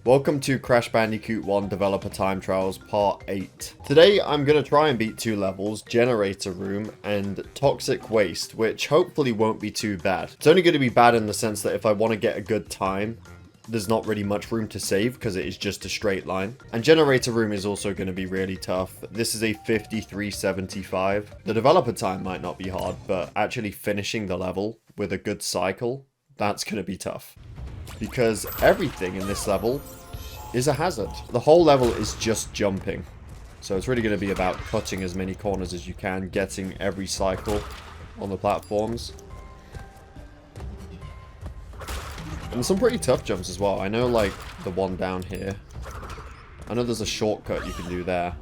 Welcome to Crash Bandicoot 1 Developer Time Trials Part 8. Today I'm going to try and beat 2 levels, Generator Room and Toxic Waste, which hopefully won't be too bad. It's only going to be bad in the sense that if I want to get a good time, there's not really much room to save because it is just a straight line. And Generator Room is also going to be really tough. This is a 5375. The developer time might not be hard, but actually finishing the level with a good cycle, that's going to be tough. Because everything in this level is a hazard. The whole level is just jumping. So it's really going to be about cutting as many corners as you can, getting every cycle on the platforms. And some pretty tough jumps as well. I know, like, the one down here. I know there's a shortcut you can do there.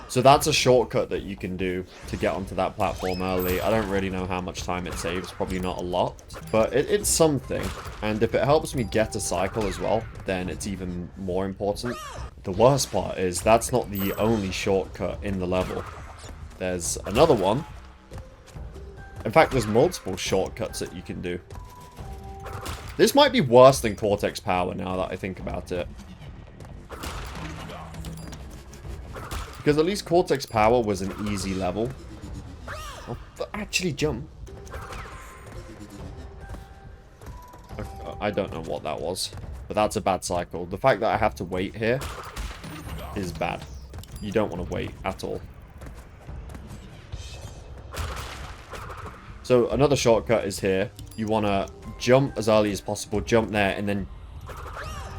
So that's a shortcut that you can do to get onto that platform early. I don't really know how much time it saves, probably not a lot. But it's something, and if it helps me get a cycle as well, then it's even more important. The worst part is that's not the only shortcut in the level. There's another one. In fact, there's multiple shortcuts that you can do. This might be worse than Cortex Power now that I think about it. Because at least Cortex Power was an easy level. Oh, actually jump. I don't know what that was. But that's a bad cycle. The fact that I have to wait here is bad. You don't want to wait at all. So another shortcut is here. You want to jump as early as possible. Jump there and then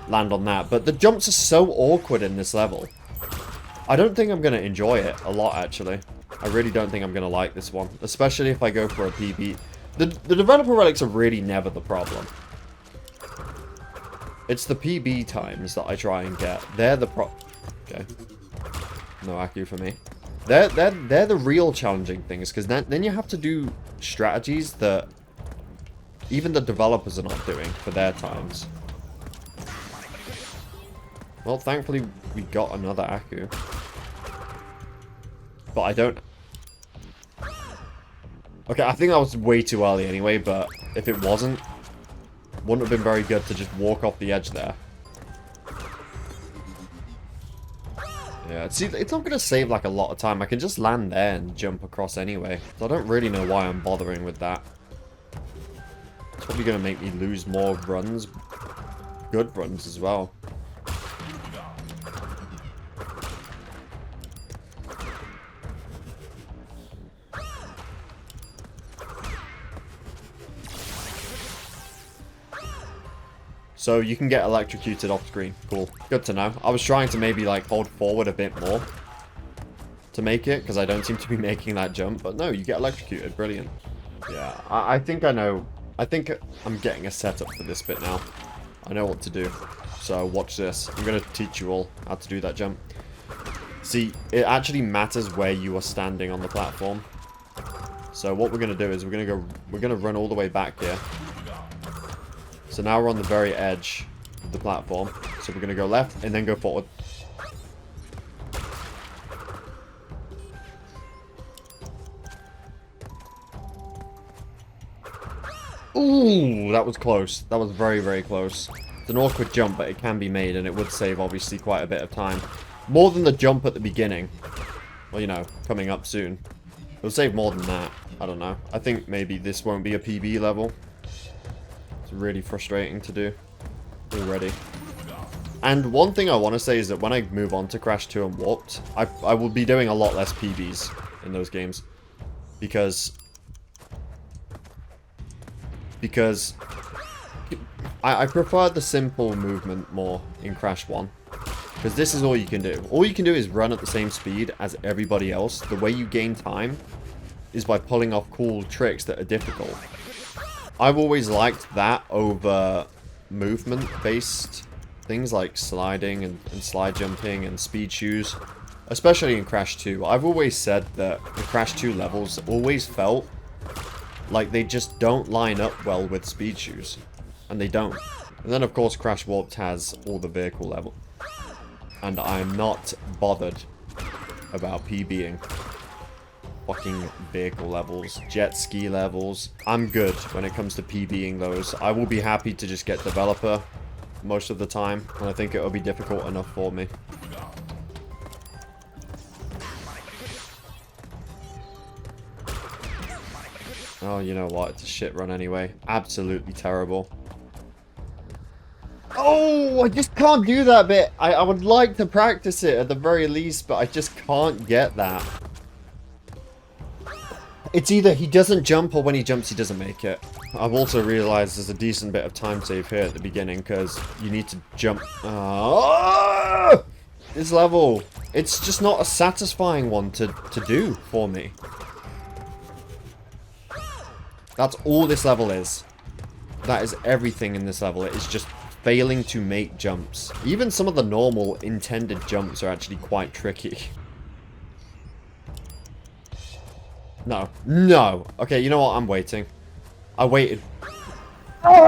land on that. But the jumps are so awkward in this level. I don't think I'm going to enjoy it a lot, actually. I really don't think I'm going to like this one. Especially if I go for a PB. The developer relics are really never the problem. It's the PB times that I try and get. They're the Okay. No Aku for me. They're the real challenging things. Because then you have to do strategies that even the developers are not doing for their times. Well, thankfully, we got another Aku. But I don't... Okay, I think that was way too early anyway, but if it wasn't, wouldn't have been very good to just walk off the edge there. Yeah, see, it's not going to save, like, a lot of time. I can just land there and jump across anyway. So I don't really know why I'm bothering with that. It's probably going to make me lose more runs. Good runs as well. So you can get electrocuted off screen. Cool. Good to know. I was trying to maybe like hold forward a bit more to make it, because I don't seem to be making that jump. But no, you get electrocuted. Brilliant. Yeah, I think I know. I think I'm getting a setup for this bit now. I know what to do. So watch this. I'm going to teach you all how to do that jump. See, it actually matters where you are standing on the platform. So what we're going to do is we're going to run all the way back here. So now we're on the very edge of the platform. So we're going to go left and then go forward. Ooh, that was close. That was very, very close. It's an awkward jump, but it can be made, and it would save, obviously, quite a bit of time. More than the jump at the beginning. Well, you know, coming up soon. It'll save more than that. I don't know. I think maybe this won't be a PB level. Really frustrating to do already. And one thing I want to say is that when I move on to Crash 2 and Warped, I will be doing a lot less PBs in those games. Because I prefer the simple movement more in Crash 1. Because this is all you can do. All you can do is run at the same speed as everybody else. The way you gain time is by pulling off cool tricks that are difficult. I've always liked that over movement-based things like sliding and slide jumping and speed shoes, especially in Crash 2. I've always said that the Crash 2 levels always felt like they just don't line up well with speed shoes, and they don't. And then, of course, Crash Warped has all the vehicle level, and I'm not bothered about PBing. fucking vehicle levels, jet ski levels. I'm good when it comes to PBing those. I will be happy to just get developer most of the time, and I think it'll be difficult enough for me. Oh, you know what? It's a shit run anyway. Absolutely terrible. Oh, I just can't do that bit. I would like to practice it at the very least, but I just can't get that. It's either he doesn't jump or when he jumps, he doesn't make it. I've also realized there's a decent bit of time save here at the beginning because you need to jump. This level, it's just not a satisfying one to do for me. That's all this level is. That is everything in this level. It is just failing to make jumps. Even some of the normal intended jumps are actually quite tricky. No. No. Okay, you know what? I'm waiting. I waited.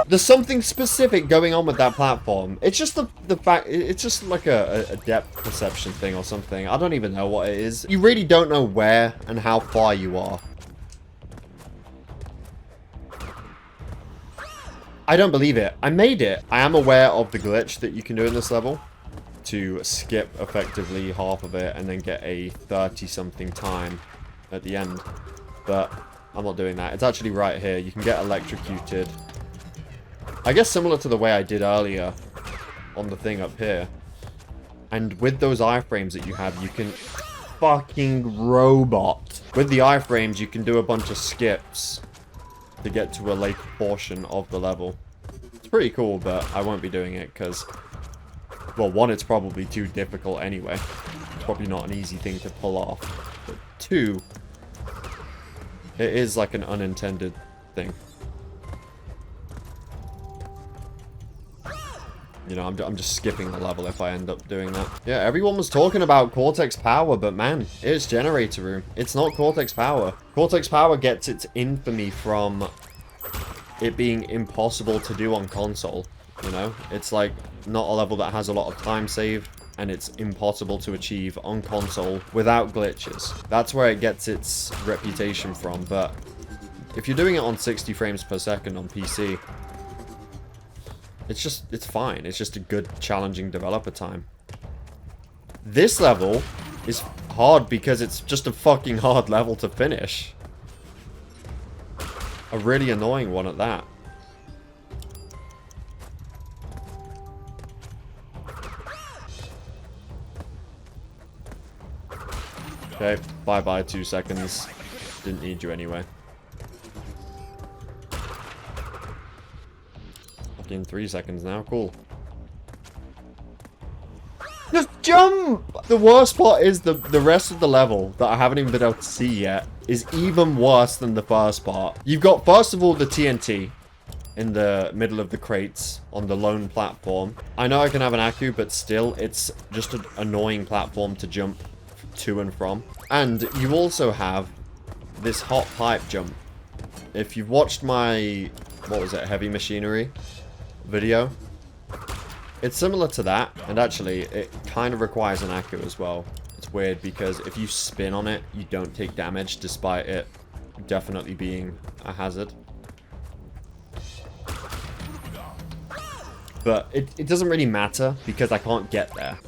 There's something specific going on with that platform. It's just the fact... It's just like a depth perception thing or something. I don't even know what it is. You really don't know where and how far you are. I don't believe it. I made it. I am aware of the glitch that you can do in this level to skip effectively half of it and then get a 30-something time at the end. But I'm not doing that. It's actually right here. You can get electrocuted. I guess similar to the way I did earlier on the thing up here. And with those iframes that you have, you can... Fucking robot. With the iframes, you can do a bunch of skips to get to a later portion of the level. It's pretty cool, but I won't be doing it because, well, one, it's probably too difficult anyway. It's probably not an easy thing to pull off. But two, it is like an unintended thing. You know, I'm just skipping the level if I end up doing that. Yeah, everyone was talking about Cortex Power, but man, it's Generator Room. It's not Cortex Power. Cortex Power gets its infamy from it being impossible to do on console, you know? It's like not a level that has a lot of time save, and it's impossible to achieve on console without glitches. That's where it gets its reputation from, but if you're doing it on 60 frames per second on PC, it's fine. It's just a good, challenging developer time. This level is hard because it's just a fucking hard level to finish. A really annoying one at that. Okay, bye-bye 2 seconds. Didn't need you anyway. In 3 seconds now, cool. Just jump! The worst part is the rest of the level that I haven't even been able to see yet is even worse than the first part. You've got, first of all, the TNT in the middle of the crates on the lone platform. I know I can have an Aku, but still, it's just an annoying platform to jump to and from. And you also have this hot pipe jump. If you've watched my, what was it, heavy machinery video, it's similar to that, and actually it kind of requires an Aku as well. It's weird because if you spin on it, you don't take damage despite it definitely being a hazard. But it doesn't really matter because I can't get there.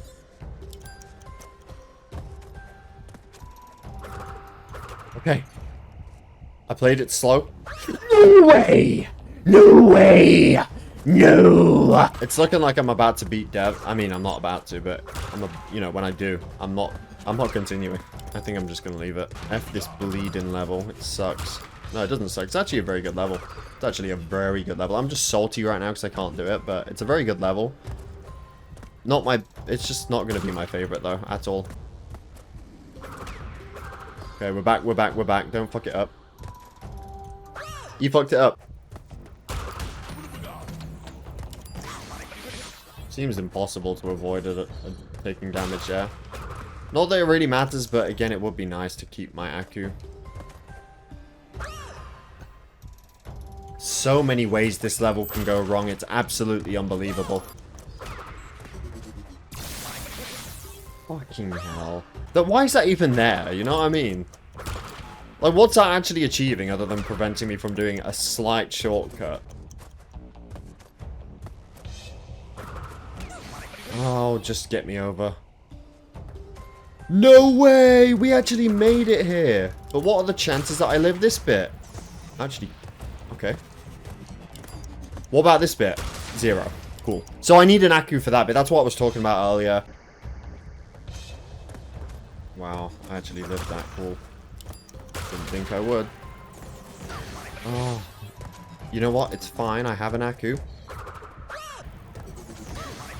Okay, I played it slow. No way! No way! No! It's looking like I'm about to beat Dev. I mean, I'm not about to, but you know, when I do, I'm not continuing. I think I'm just gonna leave it. F this bleeding level. It sucks. No, it doesn't suck. It's actually a very good level. It's actually a very good level. I'm just salty right now because I can't do it, but it's a very good level. Not my... It's just not gonna be my favorite, though, at all. Okay, we're back, we're back, we're back. Don't fuck it up. You fucked it up. Seems impossible to avoid it taking damage there. Not that it really matters, but again, it would be nice to keep my Aku. So many ways this level can go wrong. It's absolutely unbelievable. Fucking hell. Why is that even there? You know what I mean? Like, what's that actually achieving other than preventing me from doing a slight shortcut? Oh, just get me over. No way! We actually made it here. But what are the chances that I live this bit? Actually, okay. What about this bit? 0. Cool. So I need an Aku for that bit. That's what I was talking about earlier. Wow, I actually lived that. Cool. Didn't think I would. Oh. You know what? It's fine. I have an Aku.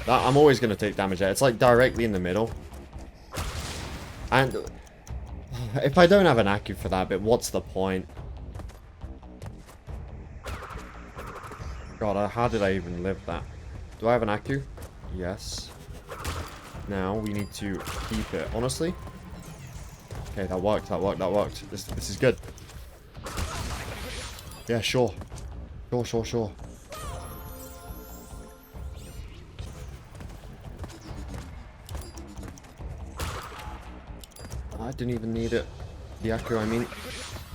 I'm always going to take damage there. It's like directly in the middle. And if I don't have an Aku for that bit, what's the point? God, how did I even live that? Do I have an Aku? Yes. Now we need to keep it. Honestly? Okay, that worked, that worked, that worked. This is good. Yeah, sure. Sure. I didn't even need it. The Aku, I mean.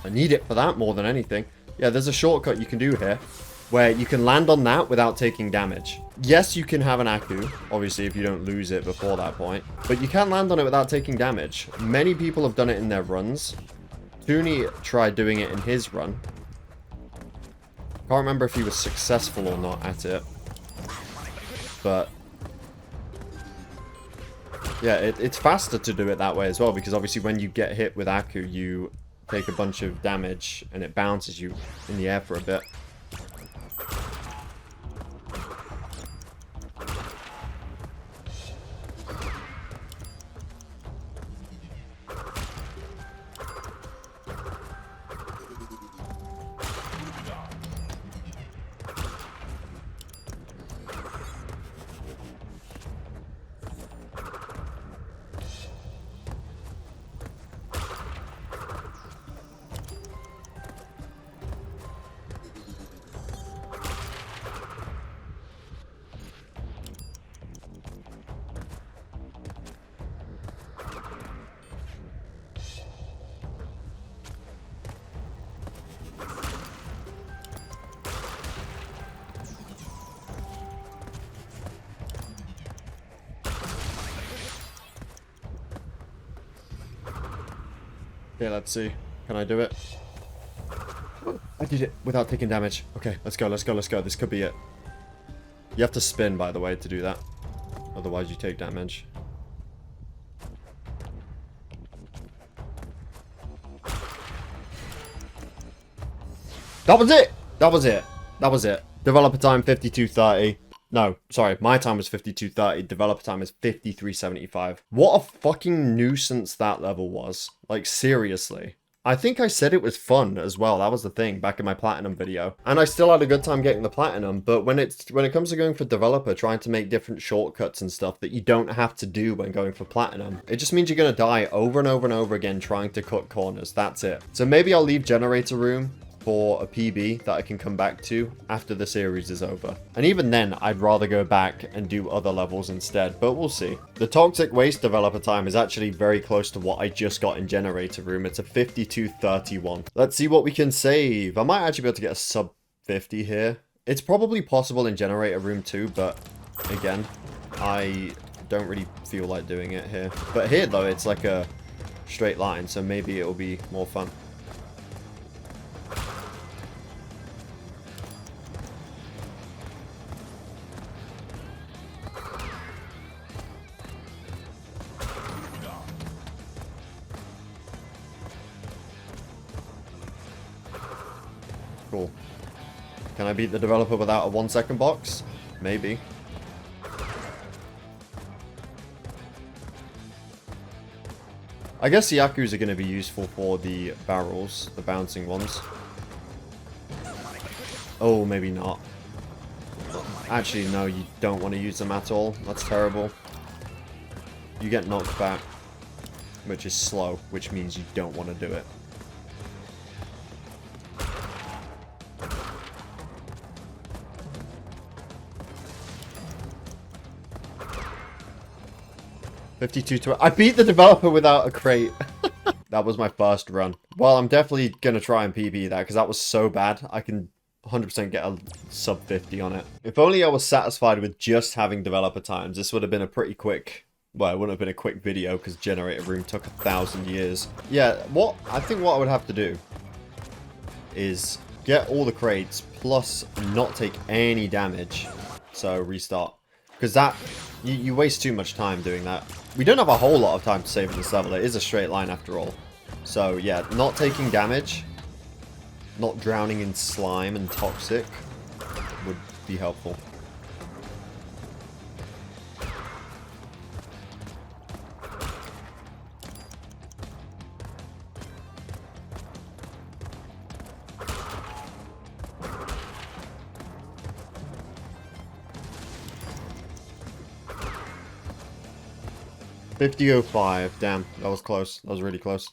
I need it for that more than anything. Yeah, there's a shortcut you can do here where you can land on that without taking damage. Yes, you can have an Aku, obviously, if you don't lose it before that point. But you can land on it without taking damage. Many people have done it in their runs. Tooney tried doing it in his run. Can't remember if he was successful or not at it. But yeah, it's faster to do it that way as well, because obviously when you get hit with Aku, you take a bunch of damage and it bounces you in the air for a bit. Okay, let's see. Can I do it? I did it without taking damage. Okay, let's go. This could be it. You have to spin, by the way, to do that. Otherwise, you take damage. That was it. Developer time 52:30. No, sorry, my time was 52:30. Developer time is 53:75. What a fucking nuisance that level was. Like, seriously. I think I said it was fun as well. That was the thing back in my platinum video. And I still had a good time getting the platinum, but when it comes to going for developer, trying to make different shortcuts and stuff that you don't have to do when going for platinum, it just means you're going to die over and over and over again trying to cut corners. That's it. So maybe I'll leave generator room for a PB that I can come back to after the series is over. And even then, I'd rather go back and do other levels instead, but we'll see. The Toxic Waste developer time is actually very close to what I just got in Generator Room. It's a 52:31. Let's see what we can save. I might actually be able to get a sub 50 here. It's probably possible in Generator Room too, but again, I don't really feel like doing it here. But here though, it's like a straight line, so maybe it'll be more fun. Cool. Can I beat the developer without a 1-second box? Maybe. I guess the Akus are going to be useful for the barrels, the bouncing ones. Oh, maybe not. Actually, no, you don't want to use them at all. That's terrible. You get knocked back, which is slow, which means you don't want to do it. I beat the developer without a crate. That was my first run. Well, I'm definitely going to try and PB that because that was so bad. I can 100% get a sub 50 on it. If only I was satisfied with just having developer times, this would have been a pretty quick... Well, it wouldn't have been a quick video because generator room took 1,000 years. Yeah, I think what I would have to do is get all the crates plus not take any damage. So restart. Because that, you waste too much time doing that. We don't have a whole lot of time to save in this level. It is a straight line after all. So yeah, not taking damage, not drowning in slime and toxic would be helpful. $50.05. Damn, that was close. That was really close.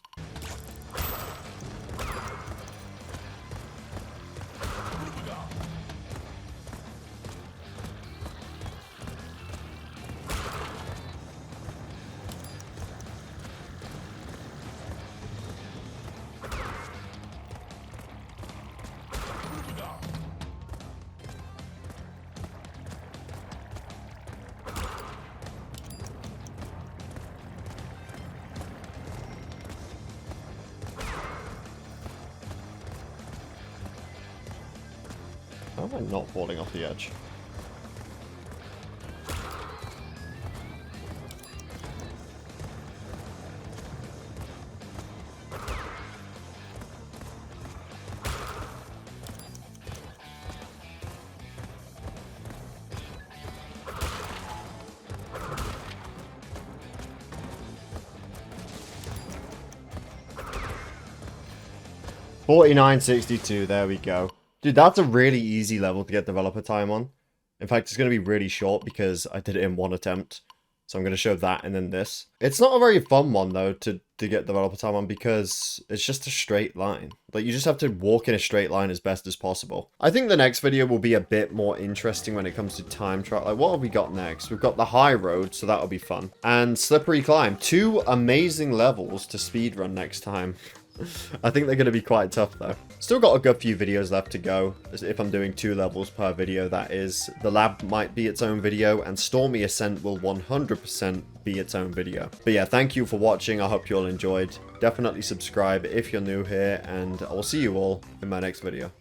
How am I not falling off the edge? $49.62, there we go. Dude, that's a really easy level to get developer time on. In fact, it's going to be really short because I did it in one attempt. So I'm going to show that and then this. It's not a very fun one, though, to get developer time on because it's just a straight line. Like, you just have to walk in a straight line as best as possible. I think the next video will be a bit more interesting when it comes to time trial. Like, what have we got next? We've got the high road, so that'll be fun. And slippery climb. 2 amazing levels to speedrun next time. I think they're going to be quite tough, though. Still got a good few videos left to go. If I'm doing 2 levels per video, that is. The lab might be its own video, and Stormy Ascent will 100% be its own video. But yeah, thank you for watching. I hope you all enjoyed. Definitely subscribe if you're new here, and I will see you all in my next video.